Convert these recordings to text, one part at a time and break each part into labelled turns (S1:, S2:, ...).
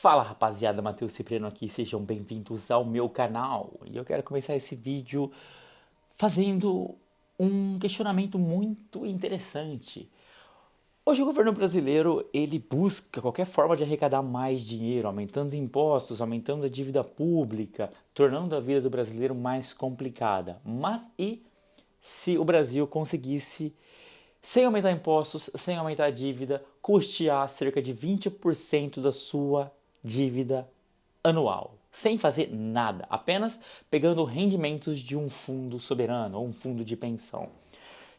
S1: Fala rapaziada, Matheus Cipriano aqui, sejam bem-vindos ao meu canal. E eu quero começar esse vídeo fazendo um questionamento muito interessante. Hoje o governo brasileiro, ele busca qualquer forma de arrecadar mais dinheiro, aumentando os impostos, aumentando a dívida pública, tornando a vida do brasileiro mais complicada. Mas e se o Brasil conseguisse, sem aumentar impostos, sem aumentar a dívida, custear cerca de 20% da sua dívida anual, sem fazer nada, apenas pegando rendimentos de um fundo soberano ou um fundo de pensão,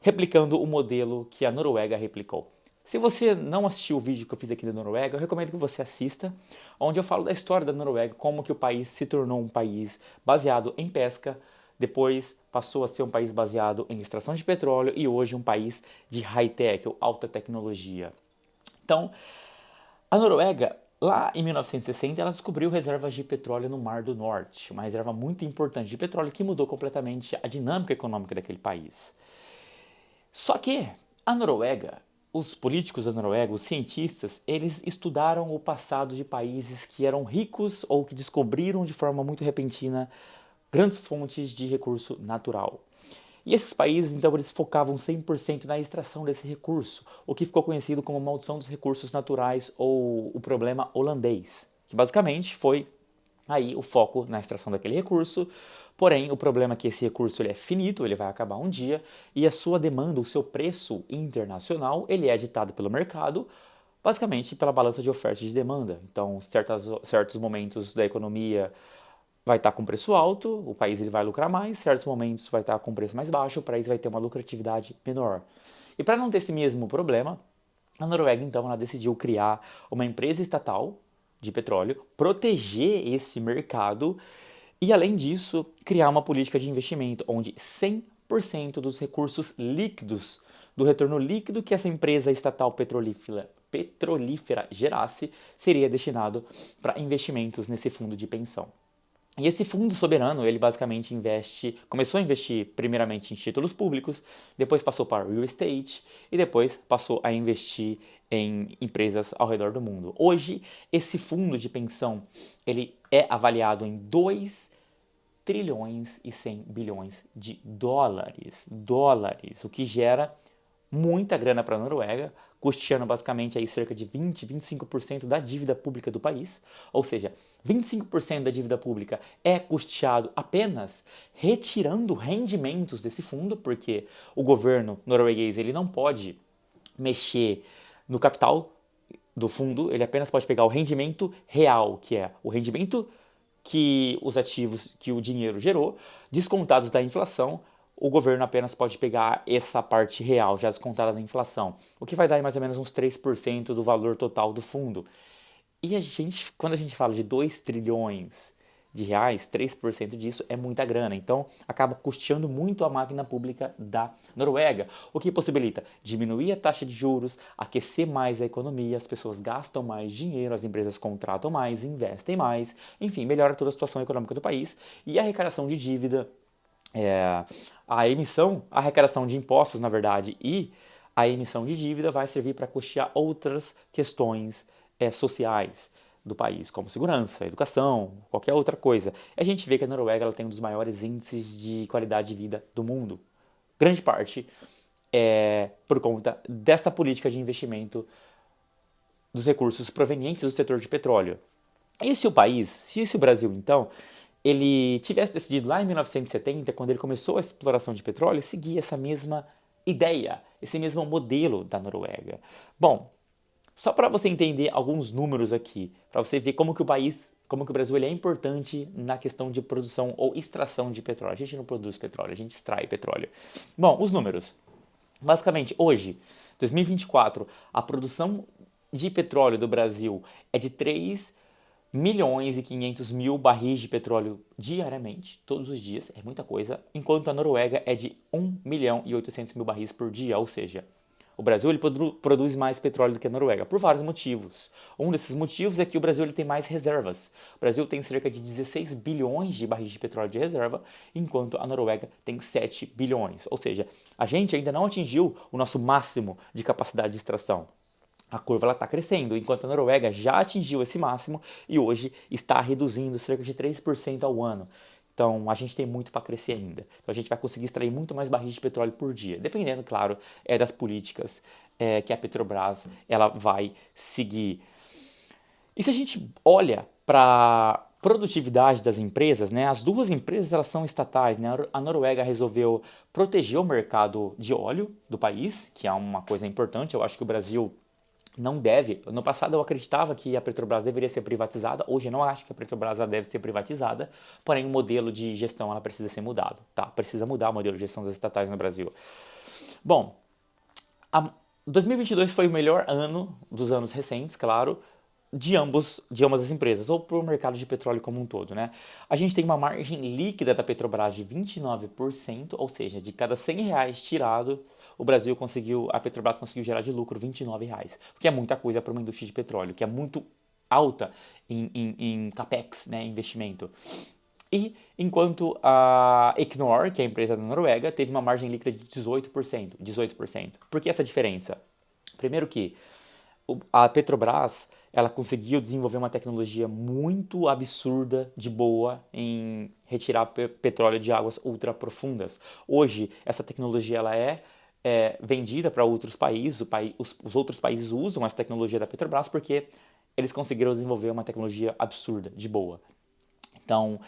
S1: replicando o modelo que a Noruega replicou. Se você não assistiu o vídeo que eu fiz aqui da Noruega, eu recomendo que você assista, onde eu falo da história da Noruega, como que o país se tornou um país baseado em pesca, depois passou a ser um país baseado em extração de petróleo e hoje um país de high-tech, ou alta tecnologia. Então, a Noruega, lá em 1960, ela descobriu reservas de petróleo no Mar do Norte, uma reserva muito importante de petróleo que mudou completamente a dinâmica econômica daquele país. Só que a Noruega, os políticos da Noruega, os cientistas, eles estudaram o passado de países que eram ricos ou que descobriram de forma muito repentina grandes fontes de recurso natural. E esses países, então, eles focavam 100% na extração desse recurso, o que ficou conhecido como maldição dos recursos naturais ou o problema holandês, que basicamente foi aí o foco na extração daquele recurso. Porém, o problema é que esse recurso ele é finito, ele vai acabar um dia, e a sua demanda, o seu preço internacional, ele é ditado pelo mercado, basicamente pela balança de oferta e de demanda. Então, certos momentos da economia vai estar com preço alto, o país ele vai lucrar mais, em certos momentos vai estar com preço mais baixo, o país vai ter uma lucratividade menor. E para não ter esse mesmo problema, a Noruega então ela decidiu criar uma empresa estatal de petróleo, proteger esse mercado e além disso, criar uma política de investimento onde 100% dos recursos líquidos, do retorno líquido que essa empresa estatal petrolífera gerasse, seria destinado para investimentos nesse fundo de pensão. E esse fundo soberano, ele basicamente começou a investir primeiramente em títulos públicos, depois passou para real estate e depois passou a investir em empresas ao redor do mundo. Hoje, esse fundo de pensão, ele é avaliado em 2 trilhões e 100 bilhões de dólares, o que gera muita grana para a Noruega, custeando basicamente aí cerca de 25% da dívida pública do país, ou seja, 25% da dívida pública é custeado apenas retirando rendimentos desse fundo, porque o governo norueguês ele não pode mexer no capital do fundo, ele apenas pode pegar o rendimento real, que é o rendimento que os ativos, que o dinheiro gerou, descontados da inflação, o governo apenas pode pegar essa parte real, já descontada da inflação, o que vai dar mais ou menos uns 3% do valor total do fundo. E quando a gente fala de 2 trilhões de reais, 3% disso é muita grana. Então, acaba custeando muito a máquina pública da Noruega, o que possibilita diminuir a taxa de juros, aquecer mais a economia, as pessoas gastam mais dinheiro, as empresas contratam mais, investem mais, enfim, melhora toda a situação econômica do país e a arrecadação de dívida, a arrecadação de impostos, na verdade, e a emissão de dívida vai servir para custear outras questões sociais do país, como segurança, educação, qualquer outra coisa. E a gente vê que a Noruega ela tem um dos maiores índices de qualidade de vida do mundo. Grande parte é por conta dessa política de investimento dos recursos provenientes do setor de petróleo. E se o país, se o Brasil então, ele tivesse decidido lá em 1970, quando ele começou a exploração de petróleo, seguir essa mesma ideia, esse mesmo modelo da Noruega. Bom, só para você entender alguns números aqui, para você ver como que o Brasil ele é importante na questão de produção ou extração de petróleo. A gente não produz petróleo, a gente extrai petróleo. Bom, os números. Basicamente, hoje, 2024, a produção de petróleo do Brasil é de 3 milhões e 500 mil barris de petróleo diariamente, todos os dias, é muita coisa, enquanto a Noruega é de 1 milhão e 800 mil barris por dia, ou seja, o Brasil ele produz mais petróleo do que a Noruega, por vários motivos. Um desses motivos é que o Brasil ele tem mais reservas. O Brasil tem cerca de 16 bilhões de barris de petróleo de reserva, enquanto a Noruega tem 7 bilhões. Ou seja, a gente ainda não atingiu o nosso máximo de capacidade de extração. A curva está crescendo, enquanto a Noruega já atingiu esse máximo e hoje está reduzindo cerca de 3% ao ano. Então a gente tem muito para crescer ainda. Então a gente vai conseguir extrair muito mais barris de petróleo por dia, dependendo, claro, das políticas que a Petrobras ela vai seguir. E se a gente olha para produtividade das empresas, né? As duas empresas elas são estatais, né? A Noruega resolveu proteger o mercado de óleo do país, que é uma coisa importante. Eu acho que o Brasil não deve. No passado eu acreditava que a Petrobras deveria ser privatizada. Hoje eu não acho que a Petrobras deve ser privatizada. Porém, o modelo de gestão ela precisa ser mudado, tá? Precisa mudar o modelo de gestão das estatais no Brasil. Bom, a 2022 foi o melhor ano dos anos recentes, claro, de ambas as empresas, ou para o mercado de petróleo como um todo, né? A gente tem uma margem líquida da Petrobras de 29%, ou seja, de cada R$ 100 tirado, a Petrobras conseguiu gerar de lucro R$ 29, o que é muita coisa para uma indústria de petróleo, que é muito alta em capex, né, investimento. E enquanto a Equinor, que é a empresa da Noruega, teve uma margem líquida de 18%. 18%. Por que essa diferença? Primeiro que a Petrobras ela conseguiu desenvolver uma tecnologia muito absurda de boa em retirar petróleo de águas ultra profundas. Hoje, essa tecnologia ela é vendida para outros países, os outros países usam essa tecnologia da Petrobras porque eles conseguiram desenvolver uma tecnologia absurda, de boa. Então,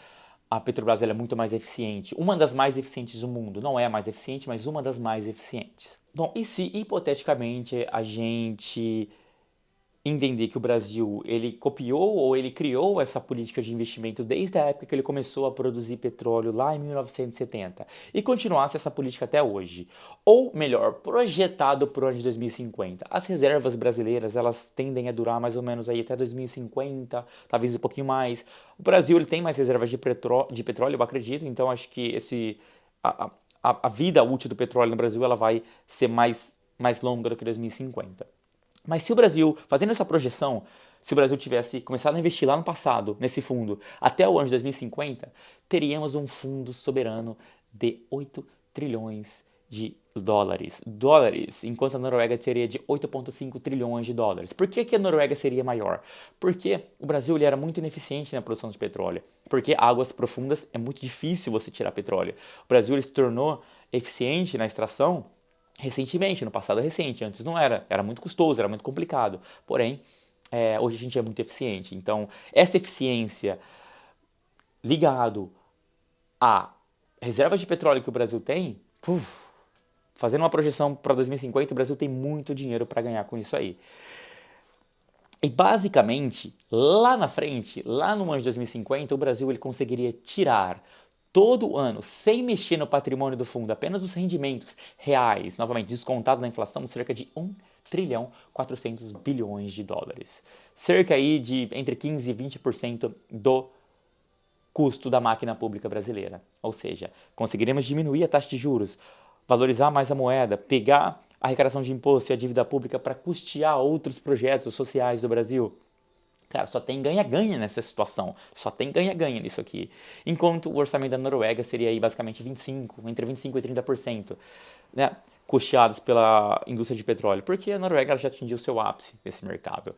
S1: a Petrobras ela é muito mais eficiente. Uma das mais eficientes do mundo. Não é a mais eficiente, mas uma das mais eficientes. Bom, e se hipoteticamente a gente entender que o Brasil ele copiou ou ele criou essa política de investimento desde a época que ele começou a produzir petróleo lá em 1970 e continuasse essa política até hoje, ou melhor, projetado para o ano de 2050. As reservas brasileiras elas tendem a durar mais ou menos aí até 2050, talvez um pouquinho mais. O Brasil ele tem mais reservas de petróleo, eu acredito, então acho que a vida útil do petróleo no Brasil ela vai ser mais longa do que 2050. Mas se o Brasil, fazendo essa projeção, se o Brasil tivesse começado a investir lá no passado, nesse fundo, até o ano de 2050, teríamos um fundo soberano de 8 trilhões de dólares, enquanto a Noruega teria de 8,5 trilhões de dólares. Por que a Noruega seria maior? Porque o Brasil ele era muito ineficiente na produção de petróleo. Porque águas profundas é muito difícil você tirar petróleo. O Brasil ele se tornou eficiente na extração recentemente, no passado recente. Antes não era, era muito custoso, era muito complicado. Porém, hoje a gente é muito eficiente. Então, essa eficiência ligado à reserva de petróleo que o Brasil tem, fazendo uma projeção para 2050, o Brasil tem muito dinheiro para ganhar com isso aí. E basicamente, lá na frente, lá no ano de 2050, o Brasil ele conseguiria tirar todo ano, sem mexer no patrimônio do fundo, apenas os rendimentos reais, novamente descontado na inflação, cerca de 1 trilhão 400 bilhões de dólares. Cerca aí de entre 15 e 20% do custo da máquina pública brasileira. Ou seja, conseguiremos diminuir a taxa de juros, valorizar mais a moeda, pegar a arrecadação de imposto e a dívida pública para custear outros projetos sociais do Brasil. Cara, só tem ganha-ganha nessa situação. Só tem ganha-ganha nisso aqui. Enquanto o orçamento da Noruega seria aí basicamente entre 25% e 30%, né, custeados pela indústria de petróleo. Porque a Noruega já atingiu seu ápice nesse mercado.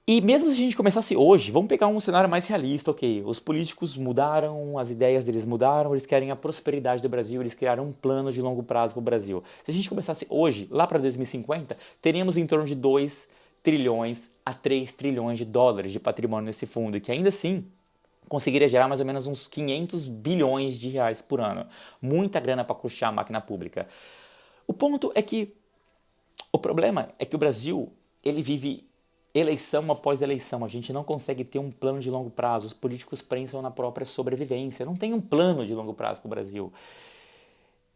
S1: E mesmo se a gente começasse hoje, vamos pegar um cenário mais realista, ok? Os políticos mudaram, as ideias deles mudaram, eles querem a prosperidade do Brasil, eles criaram um plano de longo prazo para o Brasil. Se a gente começasse hoje, lá para 2050, teríamos em torno de 2 trilhões a 3 trilhões de dólares de patrimônio nesse fundo, que ainda assim conseguiria gerar mais ou menos uns 500 bilhões de reais por ano. Muita grana para custear a máquina pública. O ponto é que o problema é que o Brasil, ele vive eleição após eleição. A gente não consegue ter um plano de longo prazo. Os políticos pensam na própria sobrevivência. Não tem um plano de longo prazo para o Brasil.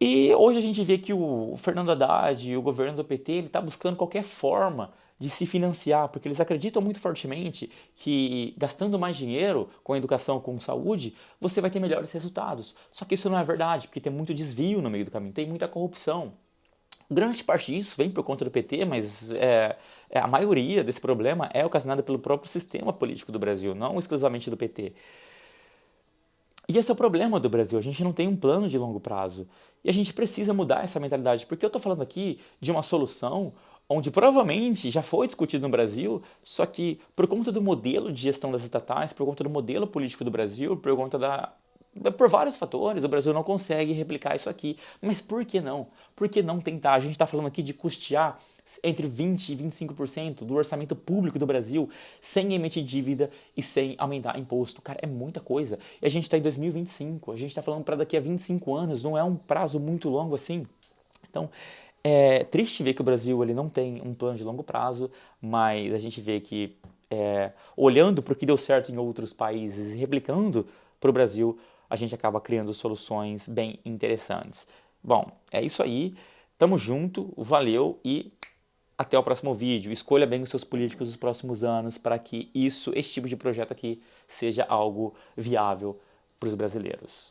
S1: E hoje a gente vê que o Fernando Haddad e o governo do PT ele está buscando qualquer forma de se financiar, porque eles acreditam muito fortemente que gastando mais dinheiro com educação, com saúde, você vai ter melhores resultados. Só que isso não é verdade, porque tem muito desvio no meio do caminho, tem muita corrupção. Grande parte disso vem por conta do PT, mas a maioria desse problema é ocasionada pelo próprio sistema político do Brasil, não exclusivamente do PT. E esse é o problema do Brasil, a gente não tem um plano de longo prazo. E a gente precisa mudar essa mentalidade, porque eu estou falando aqui de uma solução onde provavelmente já foi discutido no Brasil, só que por conta do modelo de gestão das estatais, por conta do modelo político do Brasil, por conta por vários fatores, o Brasil não consegue replicar isso aqui. Mas por que não? Por que não tentar? A gente está falando aqui de custear entre 20% e 25% do orçamento público do Brasil sem emitir dívida e sem aumentar imposto. Cara, é muita coisa. E a gente está em 2025, a gente está falando para daqui a 25 anos, não é um prazo muito longo assim. Então, é triste ver que o Brasil ele não tem um plano de longo prazo, mas a gente vê que, olhando para o que deu certo em outros países e replicando para o Brasil, a gente acaba criando soluções bem interessantes. Bom, é isso aí. Tamo junto, valeu e até o próximo vídeo. Escolha bem os seus políticos dos próximos anos para que esse tipo de projeto aqui, seja algo viável para os brasileiros.